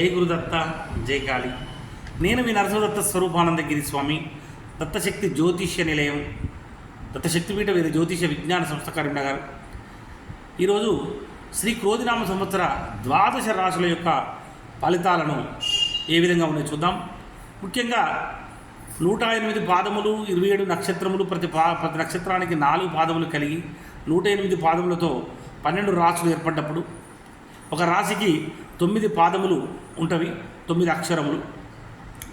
జై గురుదత్త, జై కాళి. నేను మీ నరసింహదత్త స్వరూపానందగిరి స్వామి, దత్తశక్తి జ్యోతిష్య నిలయం, దత్తశక్తిపీఠ వేద జ్యోతిష విజ్ఞాన సంస్థ కరీంనగర్. ఈరోజు శ్రీ క్రోధినామ సంవత్సర ద్వాదశ రాశుల యొక్క ఫలితాలను ఏ విధంగా ఉన్నాయో చూద్దాం. ముఖ్యంగా 108 పాదములు, 27 నక్షత్రములు, ప్రతి నక్షత్రానికి 4 పాదములు కలిగి 108 పాదములతో 12 రాశులు ఏర్పడ్డప్పుడు ఒక రాశికి 9 పాదములు ఉంటవి, 9 అక్షరములు.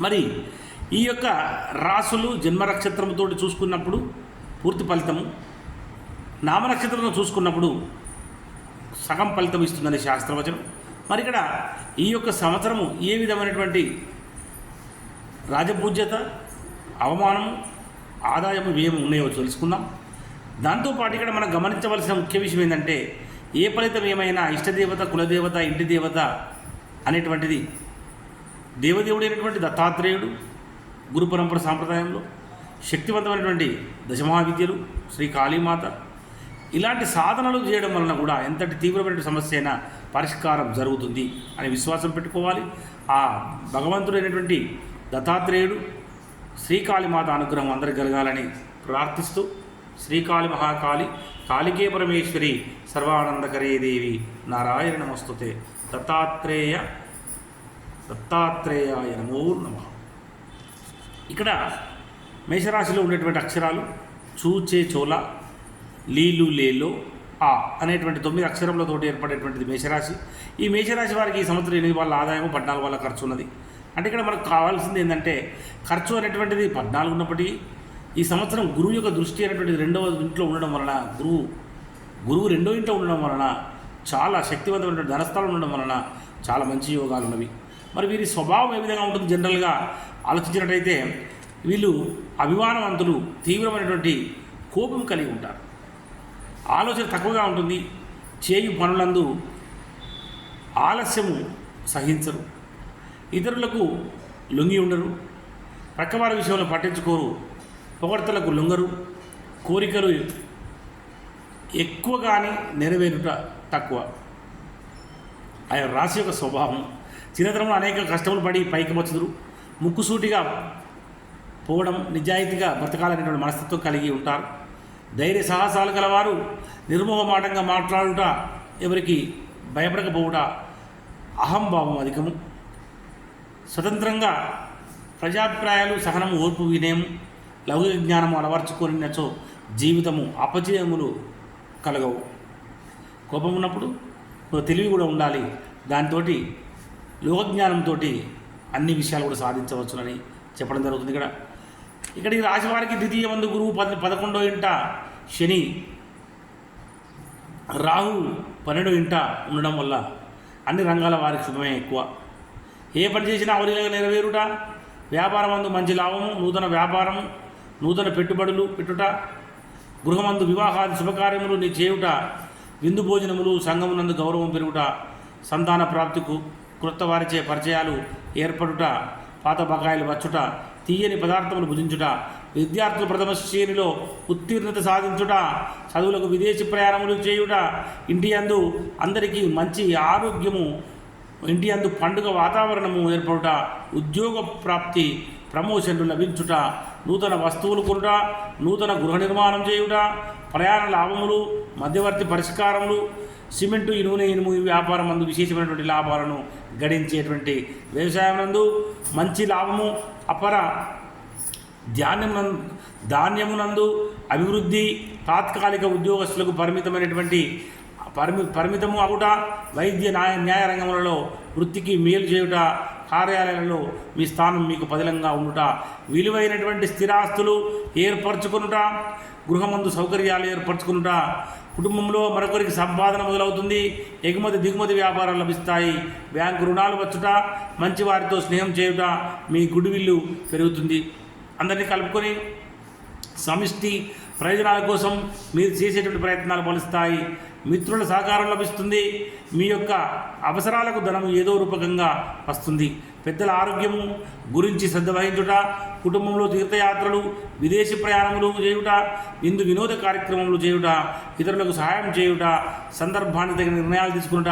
మరి ఈ యొక్క రాశులు జన్మ నక్షత్రముతో చూసుకున్నప్పుడు పూర్తి ఫలితము, నామనక్షత్రంతో చూసుకున్నప్పుడు సగం ఫలితం ఇస్తుందని శాస్త్రవచనం. మరి ఇక్కడ ఈ యొక్క సంవత్సరము ఏ విధమైనటువంటి రాజపూజ్యత, అవమానము, ఆదాయము, వ్యయము ఉన్నాయో తెలుసుకుందాం. దాంతోపాటు ఇక్కడ మనం గమనించవలసిన ముఖ్య విషయం ఏంటంటే, ఏ ఫలితం ఏమైనా ఇష్టదేవత, కులదేవత, ఇంటి దేవత అనేటువంటిది దేవదేవుడైనటువంటి దత్తాత్రేయుడు గురు పరంపర సాంప్రదాయంలో శక్తివంతమైనటువంటి దశమహావిద్యలు, శ్రీ కాళీమాత, ఇలాంటి సాధనలు చేయడం వలన కూడా ఎంతటి తీవ్రమైన సమస్య అయినా పరిష్కారం జరుగుతుంది అనే విశ్వాసం పెట్టుకోవాలి. ఆ భగవంతుడైనటువంటి దత్తాత్రేయుడు, శ్రీకాళీమాత అనుగ్రహం అందరికి కలగాలని ప్రార్థిస్తూ, శ్రీకాళి మహాకాళి కాళికే పరమేశ్వరి సర్వానందకరే దేవి నారాయణ నమస్తుతే. దత్తాత్రేయాయ నమో నమః. ఇక్కడ మేషరాశిలో ఉండేటువంటి అక్షరాలు చూచే చోల, లీలు లేలో, ఆ అనేటువంటి 9 అక్షరములతో ఏర్పడేటువంటిది మేషరాశి. ఈ మేషరాశి వారికి ఈ సంవత్సరం 8 వాళ్ళ ఆదాయము, 14 వాళ్ళ ఖర్చు ఉన్నది. అంటే ఇక్కడ మనకు కావాల్సింది ఏంటంటే, ఖర్చు అనేటువంటిది 14 ఉన్నప్పటికీ ఈ సంవత్సరం గురువు యొక్క దృష్టి అనేటువంటిది 2వ ఇంట్లో ఉండడం వలన, గురువు 2వ ఇంట్లో ఉండడం వలన, చాలా శక్తివంతమైన ధనస్థానం ఉండడం వలన చాలా మంచి యోగాలు ఉన్నవి. మరి వీరి స్వభావం ఏ విధంగా ఉంటుంది? జనరల్గా ఆలోచించినట్టయితే వీళ్ళు అభిమానవంతులు, తీవ్రమైనటువంటి కోపం కలిగి ఉంటారు, ఆలోచన తక్కువగా ఉంటుంది, చేయు పనులందు ఆలస్యము సహించరు, ఇతరులకు లొంగి ఉండరు, ప్రక్కవారి విషయంలో పట్టించుకోరు, పొగడ్తలకు లొంగరు, కోరికలు ఎక్కువ కానీ నెరవేరుట తక్కువ. ఆయన రాశి యొక్క స్వభావం. చిన్నతనంలో అనేక కష్టములు పడి పైకి వచ్చుదురు, ముక్కుసూటిగా పోవడం, నిజాయితీగా బ్రతకాలనేటువంటి మనస్తత్వం కలిగి ఉంటారు. ధైర్య సాహసాలు గలవారు, నిర్మోహమాటంగా మాట్లాడుట, ఎవరికి భయపడకపోవుట, అహంభావం అధికము, స్వతంత్రంగా ప్రజాభిప్రాయాలు, సహనము, ఓర్పు, వినయము, లౌకిక జ్ఞానము అలవర్చుకొనినచో జీవితము అపజయములు కలగవు. కోపం ఉన్నప్పుడు తెలివి కూడా ఉండాలి, దాంతో లోకజ్ఞానంతో అన్ని విషయాలు కూడా సాధించవచ్చునని చెప్పడం జరుగుతుంది. ఇక్కడ ఈ రాశి వారికి ద్వితీయమందు గురువు 11వ ఇంట, శని, రాహు 12వ ఇంట ఉండడం వల్ల అన్ని రంగాల వారికి శుభమే ఎక్కువ. ఏ పని చేసినా అవలీలగా నెరవేరుట, వ్యాపారమందు మంచి లాభము, నూతన వ్యాపారము, నూతన పెట్టుబడులు పెట్టుట, గృహమందు వివాహాది శుభకార్యములు నీ చేయుట, విందు భోజనములు, సంఘమునందు గౌరవం పెరుగుట, సంతాన ప్రాప్తికు క్రొత్త వారిచే పరిచయాలు ఏర్పడుట, పాత బకాయిలు వచ్చుట, తీయని పదార్థములు భుజించుట, విద్యార్థులు ప్రథమ శ్రేణిలో ఉత్తీర్ణత సాధించుట, చదువులకు విదేశీ ప్రయాణములు చేయుట, ఇంటి యందు అందరికీ మంచి ఆరోగ్యము, ఇంటి యందు పండుగ వాతావరణము ఏర్పడుట, ఉద్యోగ ప్రాప్తి, ప్రమోషన్లు లభించుట, నూతన వస్తువులు కొనుట, నూతన గృహ నిర్మాణం చేయుట, ప్రయాణ లాభములు, మధ్యవర్తి పరిష్కారములు, సిమెంటు, నూనె, ఇనుము వ్యాపారం నందు విశేషమైనటువంటి లాభాలను గడించేటువంటి వ్యవసాయం నందు మంచి లాభము, అపర ధాన్యమునందు అభివృద్ధి, తాత్కాలిక ఉద్యోగస్తులకు పరిమితము అవుట, వైద్య న్యాయ రంగములలో వృత్తికి మేలు చేయుట, కార్యాలయాలలో మీ స్థానం మీకు పదిలంగా ఉండుట, విలువైనటువంటి స్థిరాస్తులు ఏర్పరచుకునుట, గృహమందు సౌకర్యాలు ఏర్పరచుకునుట, కుటుంబంలో మరొకరికి సంపాదన మొదలవుతుంది, ఎగుమతి దిగుమతి వ్యాపారాలు లభిస్తాయి, బ్యాంకు రుణాలు వచ్చుట, మంచి వారితో స్నేహం చేయుట, మీ గుడ్విల్లు పెరుగుతుంది. అందరినీ కలుపుకొని సమిష్టి ప్రయోజనాల కోసం మీరు చేసేటువంటి ప్రయత్నాలు ఫలిస్తాయి, మిత్రుల సహకారం లభిస్తుంది, మీ యొక్క అవసరాలకు ధనం ఏదో రూపకంగా వస్తుంది, పెద్దల ఆరోగ్యము గురించి శ్రద్ధ వహించుట, కుటుంబంలో తీర్థయాత్రలు, విదేశీ ప్రయాణములు చేయుట, వినోద కార్యక్రమములు చేయుట, ఇతరులకు సహాయం చేయుట, సందర్భానికి తగిన నిర్ణయాలు తీసుకునుట,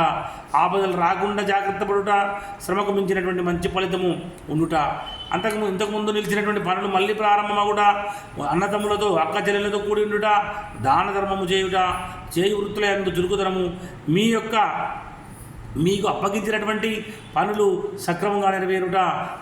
ఆపదలు రాకుండా జాగ్రత్త పడుట, శ్రమకు మించినటువంటి మంచి ఫలితము ఉండుట, ఇంతకుముందు నిలిచినటువంటి పనులు మళ్ళీ ప్రారంభమగుట, అన్నదమ్ములతో అక్క చెల్లెలతో కూడి ఉండుట, దాన ధర్మము చేయుట, చేయి వృత్తుల యందు చురుకుదనము, మీకు అప్పగించినటువంటి పనులు సక్రమంగా నెరవేరుట,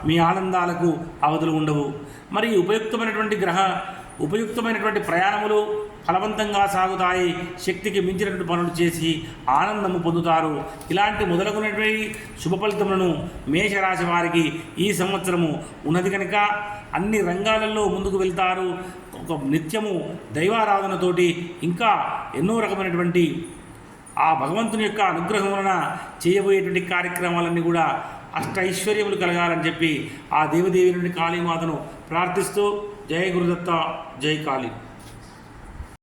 మీ ఆనందాలకు అవధులు ఉండవు. మరి ఉపయుక్తమైనటువంటి ప్రయాణములు ఫలవంతంగా సాగుతాయి. శక్తికి మించినటువంటి పనులు చేసి ఆనందము పొందుతారు. ఇలాంటి మొదలగునటువంటి శుభ ఫలితములను మేషరాశి వారికి ఈ సంవత్సరము ఉన్నది కనుక అన్ని రంగాలలో ముందుకు వెళ్తారు. ఒక నిత్యము దైవారాధనతోటి ఇంకా ఎన్నో రకమైనటువంటి ఆ భగవంతుని యొక్క అనుగ్రహం వలన చేయబోయేటువంటి కార్యక్రమాలన్నీ కూడా అష్టైశ్వర్యములు కలగాలని చెప్పి ఆ దేవదేవి నుండి కాళీమాతను ప్రార్థిస్తూ జయ గురుదత్త, జై కాళీ.